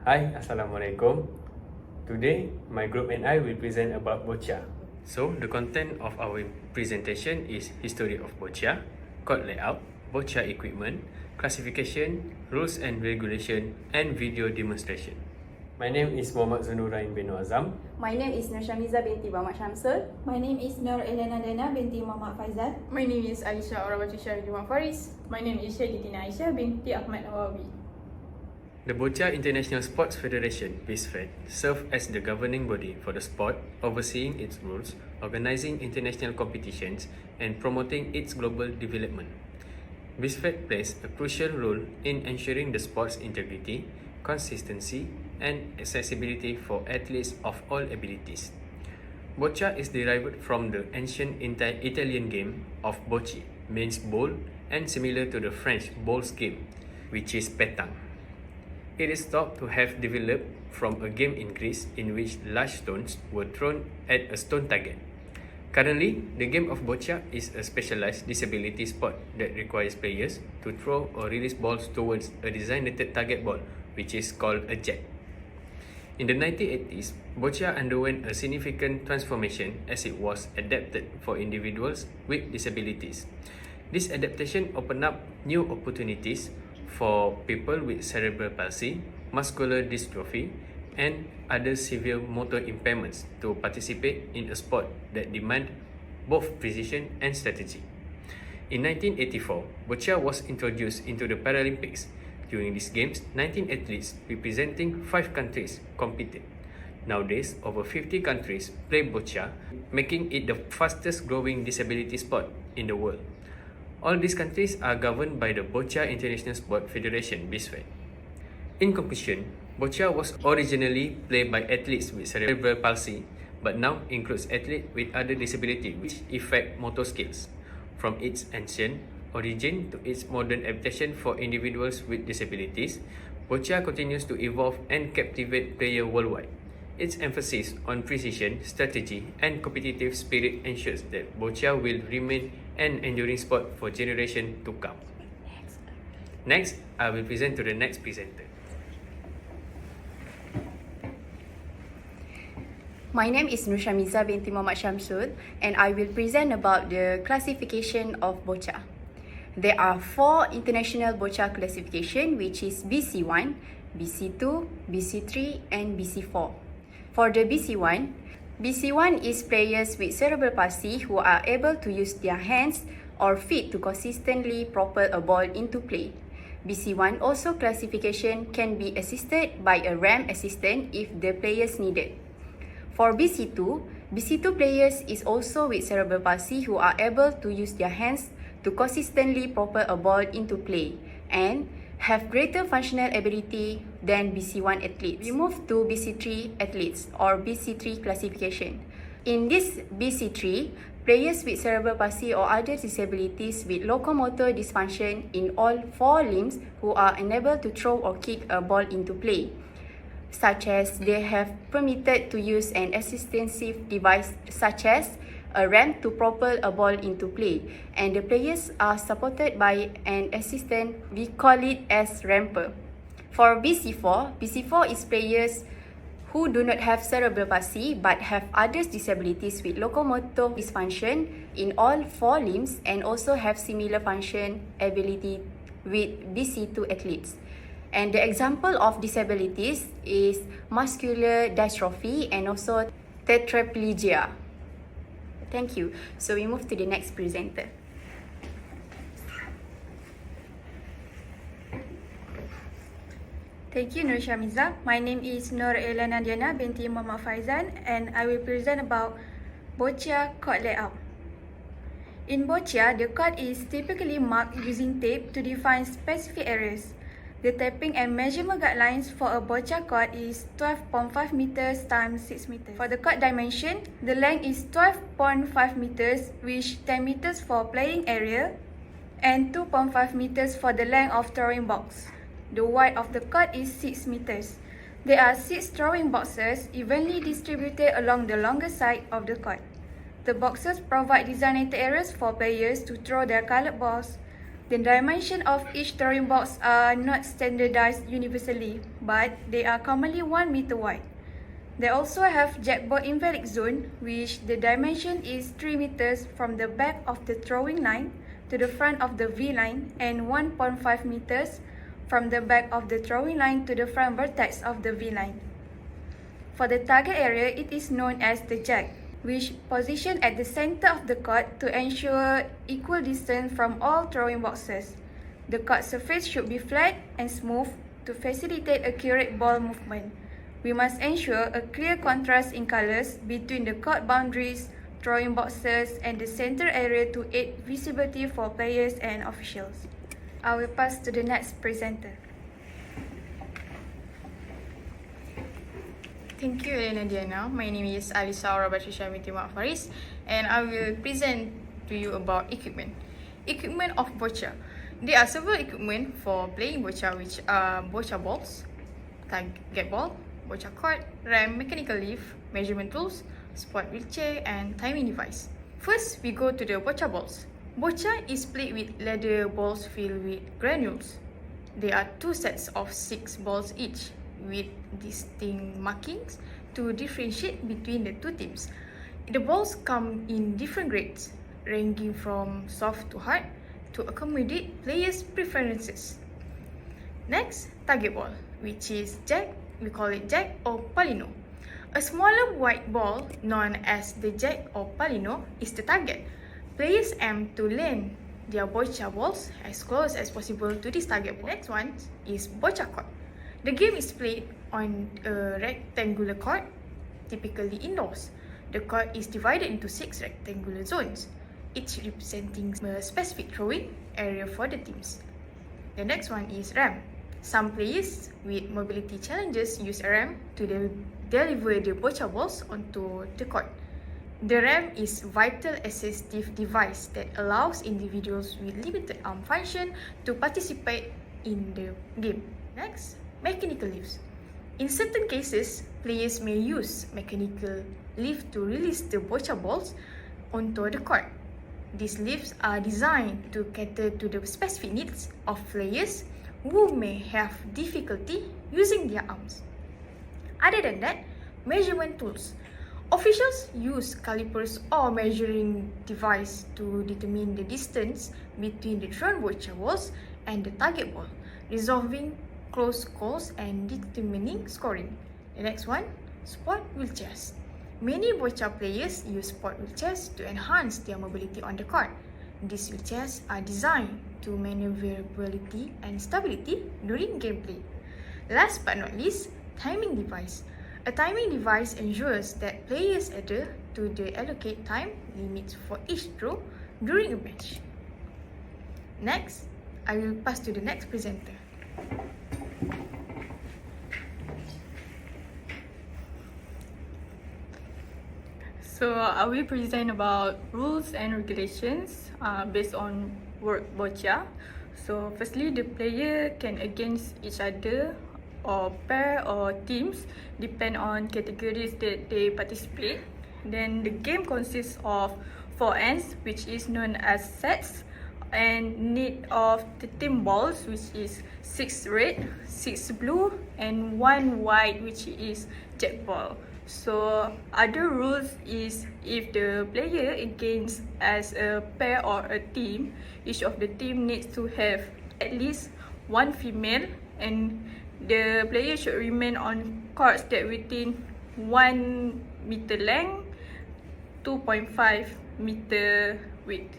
Hi, Assalamualaikum. Today, my group and I will present about Boccia. So, the content of our presentation is history of Boccia, court layout, Boccia equipment, classification, rules and regulation, and video demonstration. My name is Muhammad Zanurain bin Azam. My name is Nurshamiza binti Muhammad Shamsul. My name is Nur Elena Dana binti Muhammad Faizal. My name is Aisyah Orabatisha Juma Faris. My name is Syahidatina Aisyah binti Ahmad Nawawi. The Boccia International Sports Federation (BISFED) serves as the governing body for the sport, overseeing its rules, organizing international competitions, and promoting its global development. BISFED plays a crucial role in ensuring the sport's integrity, consistency, and accessibility for athletes of all abilities. Boccia is derived from the ancient Italian game of bocce, means ball, and similar to the French bowls game, which is pétanque. It is thought to have developed from a game in Greece in which large stones were thrown at a stone target. Currently, the game of Boccia is a specialized disability sport that requires players to throw or release balls towards a designated target ball, which is called a jet. In the 1980s, Boccia underwent a significant transformation as it was adapted for individuals with disabilities. This adaptation opened up new opportunities for people with cerebral palsy, muscular dystrophy, and other severe motor impairments to participate in a sport that demands both precision and strategy. In 1984, Boccia was introduced into the Paralympics. During these games, 19 athletes representing 5 countries competed. Nowadays, over 50 countries play Boccia, making it the fastest growing disability sport in the world. All these countries are governed by the Boccia International Sport Federation (BISFED). In conclusion, Boccia was originally played by athletes with cerebral palsy, but now includes athletes with other disabilities which affect motor skills. From its ancient origin to its modern adaptation for individuals with disabilities, Boccia continues to evolve and captivate players worldwide. Its emphasis on precision, strategy, and competitive spirit ensures that Boccia will remain an enduring sport for generations to come. Next, I will present to the next presenter. My name is Nurshamiza binti Muhammad Shamsul, and I will present about the classification of Boccia. There are 4 international Boccia classification, which is BC1, BC2, BC3, and BC4. For the BC1, BC1 is players with cerebral palsy who are able to use their hands or feet to consistently propel a ball into play. BC1 also classification can be assisted by a ramp assistant if the players need it. For BC2, BC2 players is also with cerebral palsy who are able to use their hands to consistently propel a ball into play and have greater functional ability than BC1 athletes. We move to BC3 athletes or BC3 classification. In this BC3, players with cerebral palsy or other disabilities with locomotor dysfunction in all 4 limbs who are unable to throw or kick a ball into play, such as they have permitted to use an assistive device such as a ramp to propel a ball into play, and the players are supported by an assistant. We call it as ramper. For BC4, BC4 is players who do not have cerebral palsy but have other disabilities with locomotor dysfunction in all 4 limbs and also have similar function ability with BC2 athletes. And the example of disabilities is muscular dystrophy and also tetraplegia. Thank you. So we move to the next presenter. Thank you, Nurshamiza. My name is Nur Elena Dana binti Muhammad Faizal, and I will present about Boccia court layout. In Boccia, the court is typically marked using tape to define specific areas. The taping and measurement guidelines for a Boccia court is 12.5 meters times 6 meters. For the court dimension, the length is 12.5 meters, which 10 meters for playing area and 2.5 meters for the length of throwing box. The width of the court is 6 meters. There are 6 throwing boxes evenly distributed along the longer side of the court. The boxes provide designated areas for players to throw their colored balls. The dimension of each throwing box are not standardized universally, but they are commonly 1 meter wide. They also have jackball invalid zone, which the dimension is 3 meters from the back of the throwing line to the front of the V line and 1.5 meters from the back of the throwing line to the front vertex of the V line. For the target area, it is known as the jack, which positioned at the center of the court to ensure equal distance from all throwing boxes. The court surface should be flat and smooth to facilitate accurate ball movement. We must ensure a clear contrast in colors between the court boundaries, throwing boxes, and the center area to aid visibility for players and officials. I will pass to the next presenter. Thank you, Elena Diana. My name is NSR2436B and I will present to you about equipment. Equipment of Boccia. There are several equipment for playing Boccia, which are Boccia balls, target ball, Boccia court, ram, mechanical leaf, measurement tools, sport wheelchair, and timing device. First, we go to the Boccia balls. Boccia is played with leather balls filled with granules. There are 2 sets of 6 balls each, with distinct markings to differentiate between the 2 teams. The balls come in different grades, ranging from soft to hard, to accommodate players' preferences. Next, target ball, which is jack, we call it jack or palino. A smaller white ball, known as the jack or palino, is the target. Players aim to land their Boccia balls as close as possible to this target. The next one is Boccia court. The game is played on a rectangular court, typically indoors. The court is divided into 6 rectangular zones, each representing a specific throwing area for the teams. The next one is ram. Some players with mobility challenges use a ram to deliver the Boccia balls onto the court. The ram is a vital assistive device that allows individuals with limited arm function to participate in the game. Next, mechanical lifts. In certain cases, players may use mechanical lift to release the Boccia balls onto the court. These lifts are designed to cater to the specific needs of players who may have difficulty using their arms. Other than that, measurement tools. Officials use calipers or measuring device to determine the distance between the thrown Boccia balls and the target ball, resolving close calls and determining scoring. The next one, sport wheelchairs. Many Boccia players use sport wheelchairs to enhance their mobility on the court. These wheelchairs are designed to maneuverability and stability during gameplay. Last but not least, timing device. A timing device ensures that players adhere to the allocated time limits for each throw during a match. Next, I will pass to the next presenter. So I will present about rules and regulations based on word Boccia. So firstly, the player can against each other or pair or teams depend on categories that they participate. Then the game consists of 4 ends, which is known as sets, and need of 13 balls, which is 6 red, 6 blue, and 1 white, which is jack ball. So other rules is if the player against as a pair or a team, each of the team needs to have at least 1 female, and the player should remain on courts that within 1 meter length, 2.5 meter width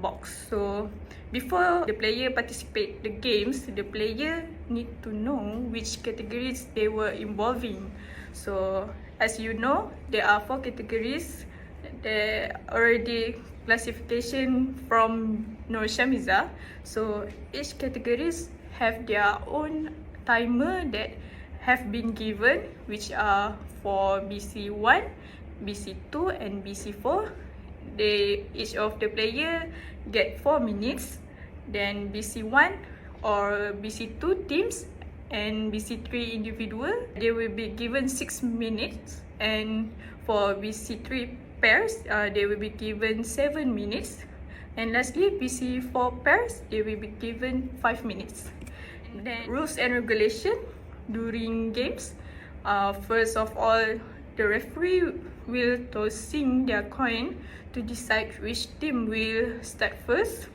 box. So before the player participate the games, the player need to know which categories they were involving. So as you know, there are 4 categories. There already classification from Nur Shamiza. So each categories have their own timer that have been given, which are for BC1, BC2, and BC4. Each of the player get 4 minutes. Then BC1 or BC2 teams and BC3 individual, they will be given 6 minutes. And for BC3 pairs, they will be given 7 minutes. And lastly, PC for pairs, they will be given 5 minutes. Then rules and regulation during games. First of all, the referee will tossing their coin to decide which team will start first.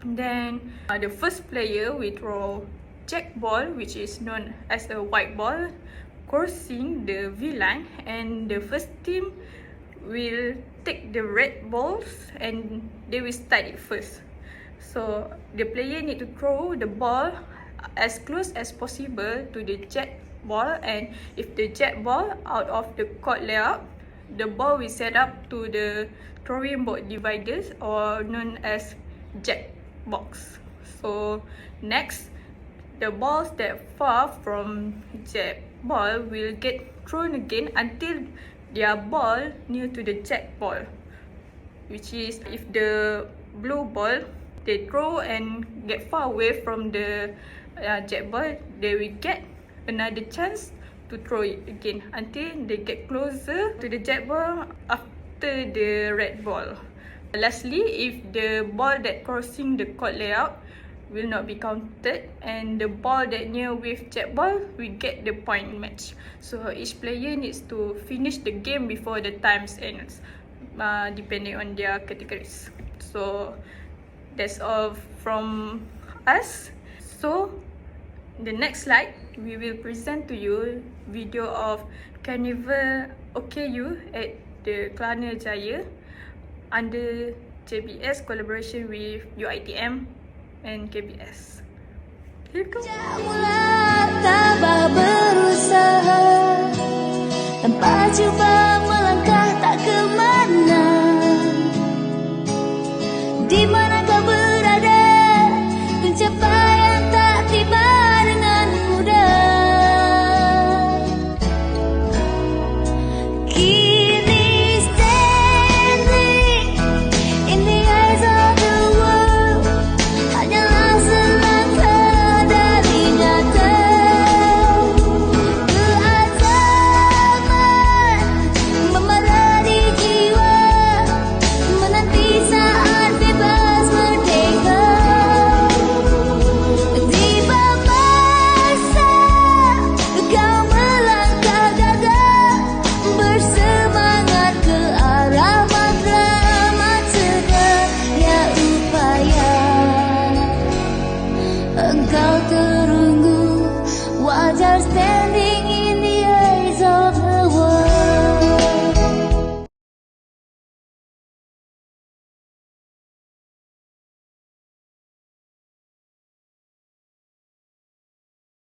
Then the first player will throw jack ball, which is known as a white ball, crossing the V line, and the first team will take the red balls and they will start it first. So the player need to throw the ball as close as possible to the jack ball, and if the jack ball out of the court layout, the ball will set up to the throwing board dividers, or known as jack box. So next, the balls that far from jack ball will get thrown again until their ball near to the jack ball, which is if the blue ball they throw and get far away from the jack ball, they will get another chance to throw it again until they get closer to the jack ball after the red ball. Lastly, if the ball that crossing the court layout will not be counted, and the ball that near with jack ball will get the point match. So each player needs to finish the game before the times ends, depending on their categories. So that's all from us. So the next slide, we will present to you video of Carnival OKU at the Kelana Jaya under JBS collaboration with UiTM and KBS. Here we go.